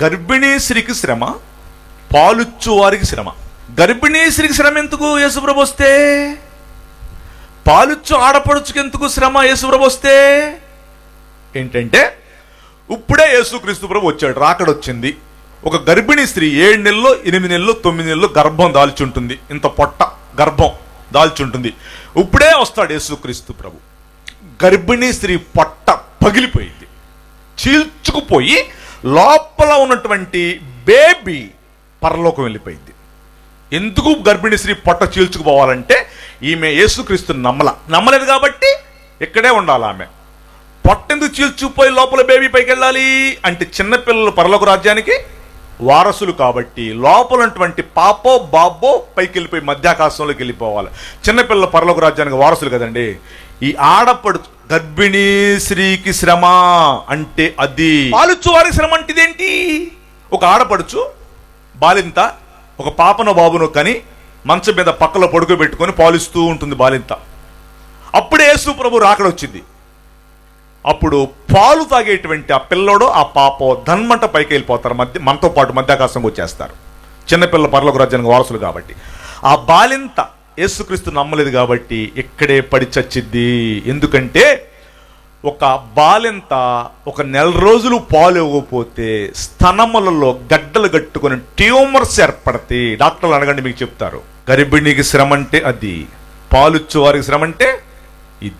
గర్భిణీ స్త్రీకి శ్రమ, పాలుచ్చు వారికి శ్రమ. గర్భిణీ స్త్రీకి శ్రమ ఎందుకు యేసుప్రభు వస్తే? పాలుచ్చు ఆడపడుచుకి ఎందుకు శ్రమ యేసుప్రభు వస్తే? ఏంటంటే ఇప్పుడే యేసుక్రీస్తు ప్రభు వచ్చాడు, రాకడొచ్చింది. ఒక గర్భిణీ స్త్రీ 7 నెలలు 8 నెలలు 9 నెలలు గర్భం దాల్చుంటుంది, ఇంత పొట్ట గర్భం దాల్చుంటుంది. ఇప్పుడే వస్తాడు యేసుక్రీస్తు ప్రభు. గర్భిణీ స్త్రీ పొట్ట పగిలిపోయింది, చీల్చుకుపోయి లోపల ఉన్నటువంటి బేబీ పరలోకం వెళ్ళిపోయింది. ఎందుకు గర్భిణీ స్త్రీ పొట్ట చీల్చుకుపోవాలంటే ఈమె యేసుక్రీస్తు నమ్మలేదు కాబట్టి ఇక్కడే ఉండాలి. ఆమె పొట్టెందుకు చీల్చుకుపోయి లోపల బేబీ పైకి వెళ్ళాలి అంటే చిన్నపిల్లలు పరలోక రాజ్యానికి వారసులు కాబట్టి లోపల ఉన్నటువంటి పాపో బాబో పైకి వెళ్ళిపోయి మధ్యాకాశంలోకి వెళ్ళిపోవాలి. చిన్నపిల్లల పరలోక రాజ్యానికి వారసులు కదండి. ఈ ఆడపడు గర్భిణీ స్త్రీకి శ్రమ అంటే అది. పాలుచ్చు వారికి శ్రమ అంటే ఇదేంటి? ఒక ఆడపడుచు బాలింత ఒక పాపను బాబును కని మంచం మీద పక్కలో పడుకోబెట్టుకొని పాలిస్తూ ఉంటుంది బాలింత. అప్పుడే యేసు ప్రభు రాకడొచ్చింది. అప్పుడు పాలు తాగేటువంటి ఆ పిల్లోడు ఆ పాప ధన్మంట పైకి వెళ్ళిపోతారు, మనతో పాటు మధ్యాకాశంకి వచ్చేస్తారు. చిన్నపిల్లల పరలోక రాజ్యానికి వారసులు కాబట్టి. ఆ బాలింత యేసుక్రీస్తు నమ్మలేదు కాబట్టి ఇక్కడే పడి చచ్చిద్ది. ఎందుకంటే ఒక బాలింత ఒక 1 నెల రోజులు పాలు ఇవ్వకపోతే స్తనములలో గడ్డలు కట్టుకుని ట్యూమర్స్ ఏర్పడతాయి. డాక్టర్లు అడగండి, మీకు చెప్తారు. గర్భిణీకి శ్రమ అంటే అది, పాలుచ్చు వారికి శ్రమ అంటే ఇది.